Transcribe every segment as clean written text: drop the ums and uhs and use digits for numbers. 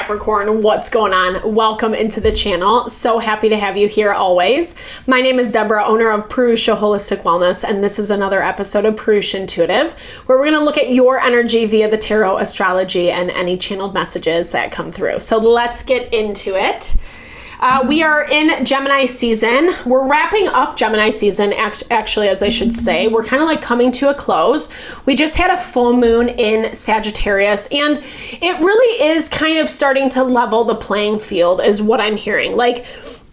Capricorn, what's going on? Welcome into the channel. So happy to have you here always. My name is Deborah, owner of Purusha Holistic Wellness, and this is another episode of Purusha Intuitive, where we're going to look at your energy via the tarot, astrology, and any channeled messages that come through. So let's get into it. We are in Gemini season. We're wrapping up Gemini season, actually, as I should say. We're kind of like coming to a close. We just had a full moon in Sagittarius, and it really is kind of starting to level the playing field, is what I'm hearing. Like,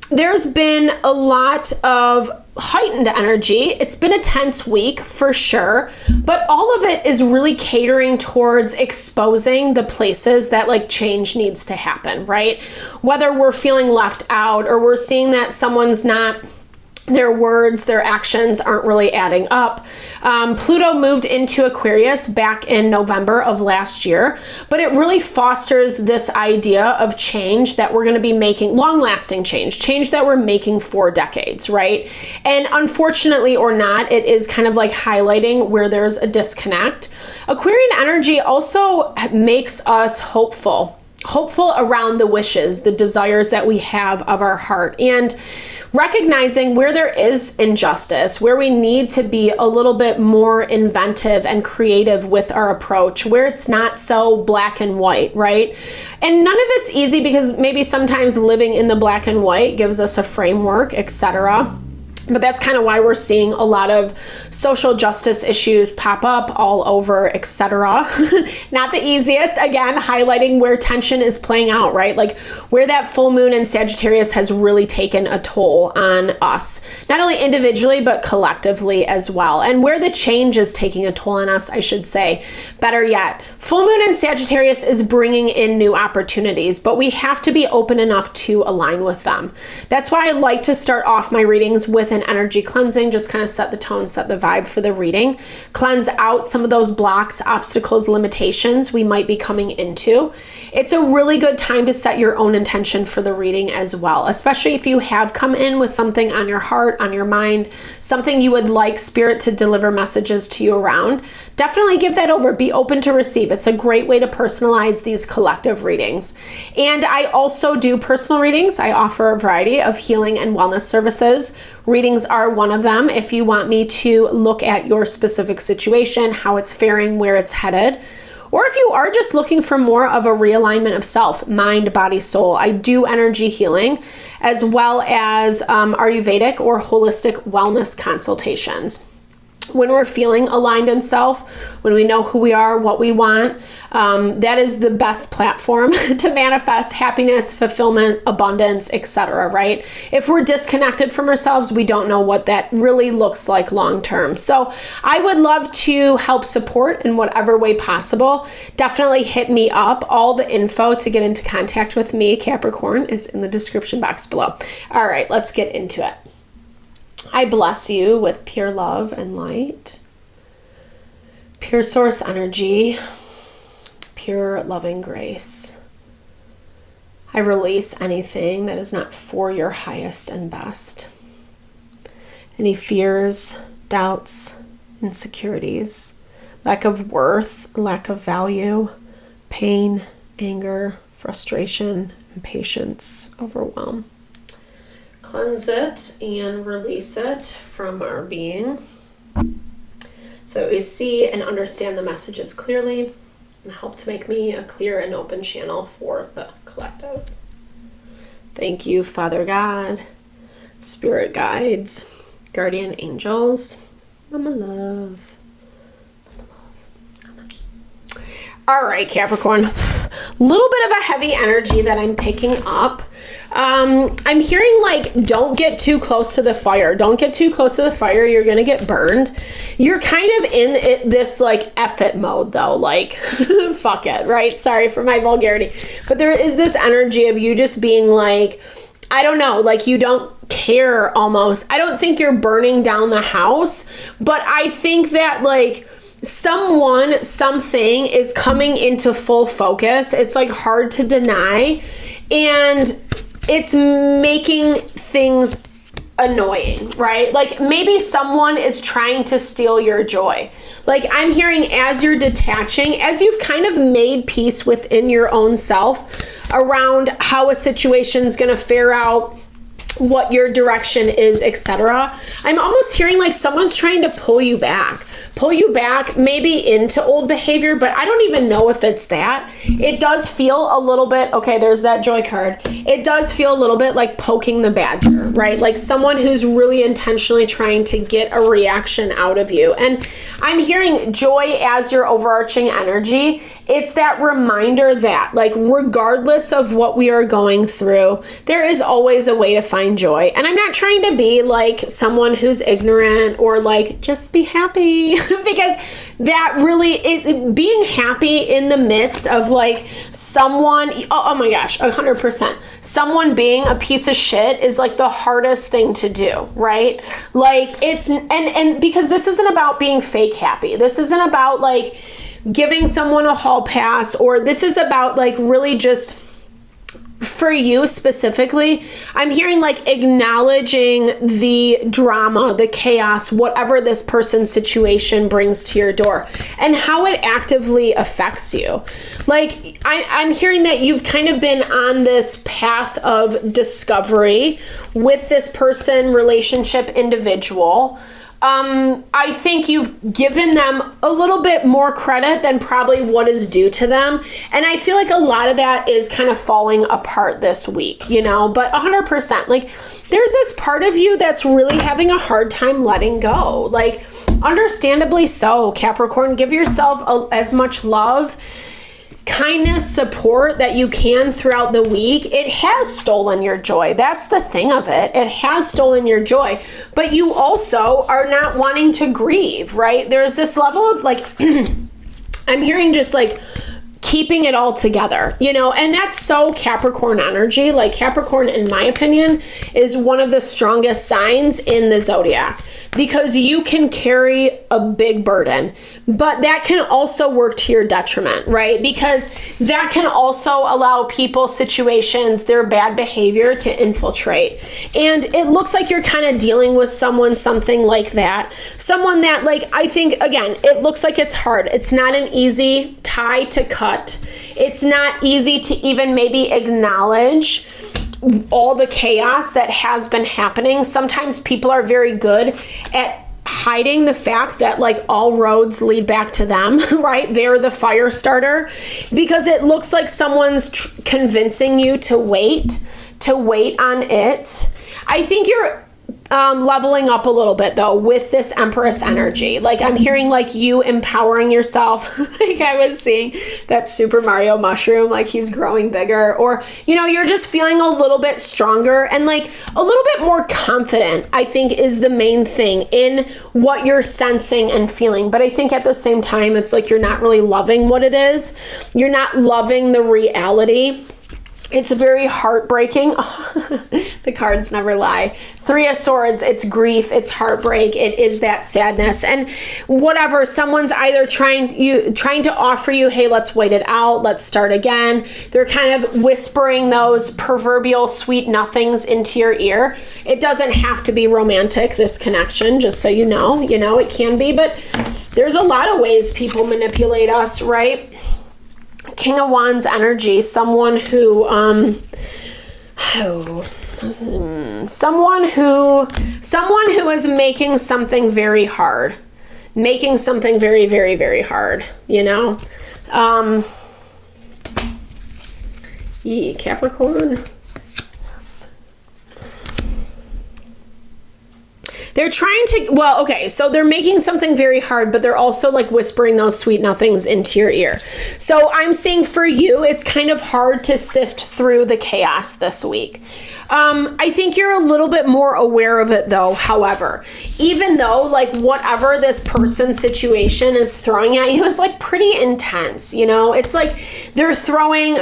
there's been a lot of heightened energy. It's been a tense week for sure, but all of it is really catering towards exposing the places that like change needs to happen, right? Whether we're feeling left out or we're seeing that someone's not, their words, their actions aren't really adding up. Pluto moved into Aquarius back in November of last year, but it really fosters this idea of change that we're going to be making, long-lasting change that we're making for decades, right? And unfortunately or not, it is kind of like highlighting where there's a disconnect. Aquarian energy also makes us hopeful around the wishes, the desires that we have of our heart, and recognizing where there is injustice, where we need to be a little bit more inventive and creative with our approach, where it's not so black and white, right? And none of it's easy because maybe sometimes living in the black and white gives us a framework, etc. But that's kind of why we're seeing a lot of social justice issues pop up all over, etc. Not the easiest, again, highlighting where tension is playing out, right? Like where that full moon in Sagittarius has really taken a toll on us, not only individually, but collectively as well. And where the change is taking a toll on us, I should say. Better yet, full moon in Sagittarius is bringing in new opportunities, but we have to be open enough to align with them. That's why I like to start off my readings with an energy cleansing, just kind of set the tone, set the vibe for the reading, cleanse out some of those blocks, obstacles, limitations we might be coming into. It's a really good time to set your own intention for the reading as well, especially if you have come in with something on your heart, on your mind, something you would like spirit to deliver messages to you around. Definitely give that over. Be open to receive. It's a great way to personalize these collective readings. And I also do personal readings. I offer a variety of healing and wellness services. Readings are one of them. If you want me to look at your specific situation, how it's faring, where it's headed, or if you are just looking for more of a realignment of self, mind, body, soul, I do energy healing as well as Ayurvedic or holistic wellness consultations. When we're feeling aligned in self, when we know who we are, what we want, that is the best platform to manifest happiness, fulfillment, abundance, etc., right? If we're disconnected from ourselves, we don't know what that really looks like long term. So I would love to help support in whatever way possible. Definitely hit me up. All the info to get into contact with me, Capricorn, is in the description box below. All right, let's get into it. I bless you with pure love and light, pure source energy, pure loving grace. I release anything that is not for your highest and best. Any fears, doubts, insecurities, lack of worth, lack of value, pain, anger, frustration, impatience, overwhelm. Cleanse it and release it from our being so we see and understand the messages clearly and help to make me a clear and open channel for the collective. Thank you, Father God, Spirit guides, guardian angels, Mama Love. All right, Capricorn, little bit of a heavy energy that I'm picking up. I'm hearing like, don't get too close to the fire. Don't get too close to the fire. You're going to get burned. You're kind of in this like F it mode though, like fuck it, right? Sorry for my vulgarity, but there is this energy of you just being like, I don't know, like you don't care almost. I don't think you're burning down the house, but I think that like someone, something is coming into full focus. It's like hard to deny. And it's making things annoying, right? Like maybe someone is trying to steal your joy. Like I'm hearing as you're detaching, as you've kind of made peace within your own self around how a situation's going to fare out, what your direction is, etc. I'm almost hearing like someone's trying to pull you back maybe into old behavior, but I don't even know if it's that. It does feel a little bit, okay, there's that joy card. It does feel a little bit like poking the badger, right? Like someone who's really intentionally trying to get a reaction out of you. And I'm hearing joy as your overarching energy. It's that reminder that like regardless of what we are going through, there is always a way to find joy. And I'm not trying to be like someone who's ignorant or like just be happy because that really, being happy in the midst of like someone, oh my gosh, 100%, someone being a piece of shit is like the hardest thing to do, right? Like it's, and because this isn't about being fake happy. This isn't about like giving someone a hall pass, or this is about like really just for you specifically, I'm hearing like acknowledging the drama, the chaos, whatever this person's situation brings to your door and how it actively affects you. Like I'm hearing that you've kind of been on this path of discovery with this person, relationship, individual. I think you've given them a little bit more credit than probably what is due to them. And I feel like a lot of that is kind of falling apart this week, you know, but 100%, like there's this part of you that's really having a hard time letting go. Like understandably so, Capricorn, give yourself as much love, kindness, support that you can throughout the week. It has stolen your joy. That's the thing of it. It has stolen your joy, but you also are not wanting to grieve, right? There's this level of like, I'm hearing just like keeping it all together, you know, and that's so Capricorn energy. Like Capricorn, in my opinion, is one of the strongest signs in the zodiac because you can carry a big burden, but that can also work to your detriment, right? Because that can also allow people, situations, their bad behavior to infiltrate. And it looks like you're kind of dealing with something like that. Someone that, like, I think, again, it looks like it's hard. It's not an easy tie to cut. It's not easy to even maybe acknowledge all the chaos that has been happening. Sometimes people are very good at hiding the fact that like all roads lead back to them, right? They're the fire starter because it looks like someone's convincing you to wait on it. I think you're leveling up a little bit though with this Empress energy. Like I'm hearing like you empowering yourself. Like I was seeing that Super Mario mushroom, like he's growing bigger, or, you know, you're just feeling a little bit stronger and like a little bit more confident, I think is the main thing in what you're sensing and feeling. But I think at the same time, it's like you're not really loving what it is. You're not loving the reality. It's very heartbreaking. The cards never lie. 3 of Swords, it's grief, it's heartbreak, it is that sadness. And whatever, someone's either trying to offer you, hey, let's wait it out, let's start again. They're kind of whispering those proverbial sweet nothings into your ear. It doesn't have to be romantic, this connection, just so you know. You know, it can be, but there's a lot of ways people manipulate us, right? King of Wands energy, someone who is making something very hard, making something very, very, very hard, you know? Capricorn. They're trying to, well, okay, so they're making something very hard, but they're also like whispering those sweet nothings into your ear. So I'm saying for you, it's kind of hard to sift through the chaos this week. I think you're a little bit more aware of it though, however, even though like whatever this person's situation is throwing at you is like pretty intense, you know? It's like they're firing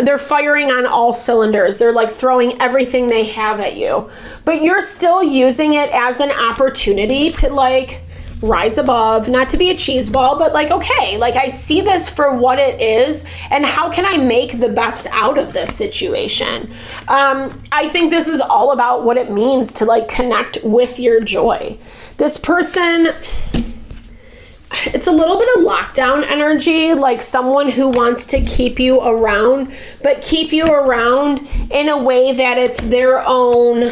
on all cylinders. They're like throwing everything they have at you, but you're still using it as an opportunity to like rise above, not to be a cheese ball, but like, okay, like I see this for what it is, and how can I make the best out of this situation? I think this is all about what it means to like connect with your joy. This person, it's a little bit of lockdown energy, like someone who wants to keep you around, but keep you around in a way that it's their own,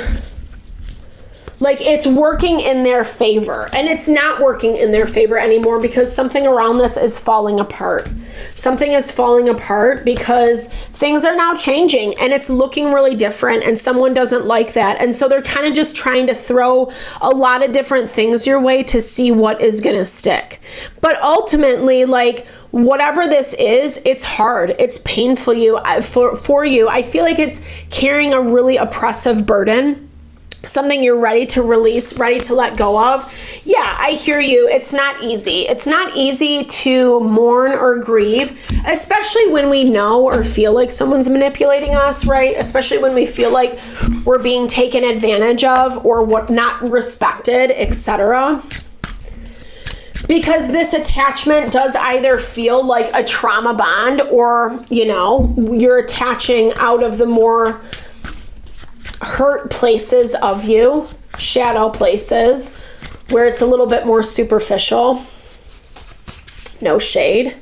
like it's working in their favor, and it's not working in their favor anymore because something around this is falling apart. Something is falling apart because things are now changing and it's looking really different, and someone doesn't like that. And so they're kind of just trying to throw a lot of different things your way to see what is going to stick. But ultimately, like, whatever this is, it's hard. It's painful for you. I feel like it's carrying a really oppressive burden. Something you're ready to release, ready to let go of. Yeah, I hear you. It's not easy. It's not easy to mourn or grieve, especially when we know or feel like someone's manipulating us, right? Especially when we feel like we're being taken advantage of or what, not respected, etc. Because this attachment does either feel like a trauma bond, or, you know, you're attaching out of the more hurt places of you, shadow places, where it's a little bit more superficial. No shade.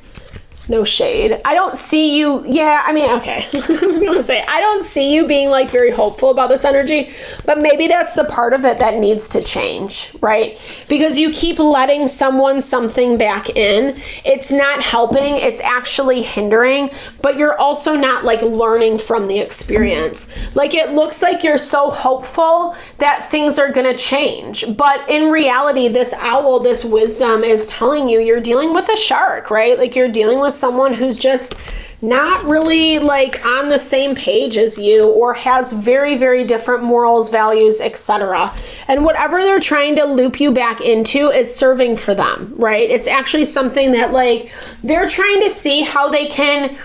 No shade. I don't see you. Yeah, I mean, okay. I was going to say, I don't see you being like very hopeful about this energy, but maybe that's the part of it that needs to change, right? Because you keep letting something back in. It's not helping. It's actually hindering, but you're also not like learning from the experience. Like it looks like you're so hopeful that things are going to change. But in reality, this owl, this wisdom is telling you you're dealing with a shark, right? Like you're dealing with someone who's just not really like on the same page as you, or has very, very different morals, values, etc. And whatever they're trying to loop you back into is serving for them, right? It's actually something that like they're trying to see how they can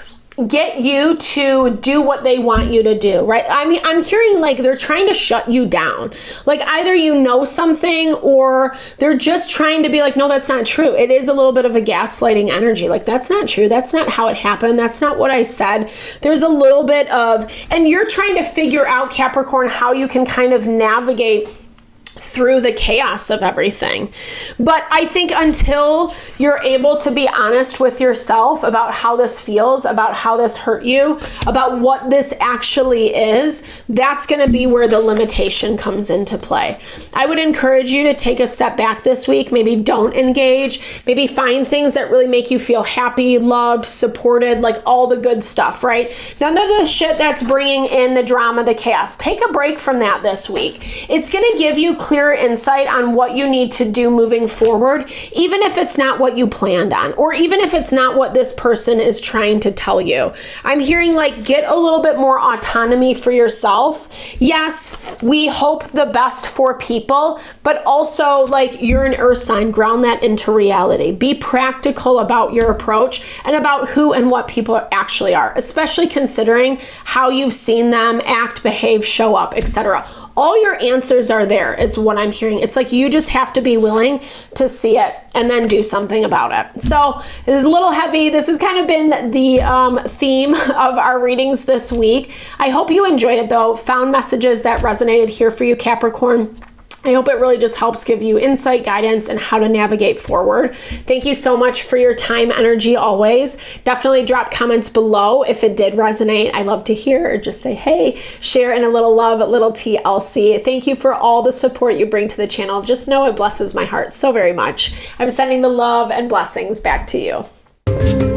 get you to do what they want you to do, right? I mean, I'm hearing like they're trying to shut you down. Like either you know something, or they're just trying to be like, no, that's not true. It is a little bit of a gaslighting energy. Like, that's not true. That's not how it happened. That's not what I said. There's a little bit of, and you're trying to figure out, Capricorn, how you can kind of navigate through the chaos of everything. But I think until you're able to be honest with yourself about how this feels, about how this hurt you, about what this actually is, that's going to be where the limitation comes into play. I would encourage you to take a step back this week. Maybe don't engage. Maybe find things that really make you feel happy, loved, supported, like all the good stuff, right? None of the shit that's bringing in the drama, the chaos. Take a break from that this week. It's going to give you clear insight on what you need to do moving forward, even if it's not what you planned on, or even if it's not what this person is trying to tell you. I'm hearing like, get a little bit more autonomy for yourself. Yes, we hope the best for people, but also like you're an earth sign, ground that into reality. Be practical about your approach and about who and what people actually are, especially considering how you've seen them act, behave, show up, etc. All your answers are there is what I'm hearing. It's like you just have to be willing to see it and then do something about it. So it is a little heavy. This has kind of been the theme of our readings this week. I hope you enjoyed it though. Found messages that resonated here for you, Capricorn. I hope it really just helps give you insight, guidance, and how to navigate forward. Thank you so much for your time, energy, always. Definitely drop comments below if it did resonate. I love to hear, or just say, hey, share in a little love, a little TLC. Thank you for all the support you bring to the channel. Just know it blesses my heart so very much. I'm sending the love and blessings back to you.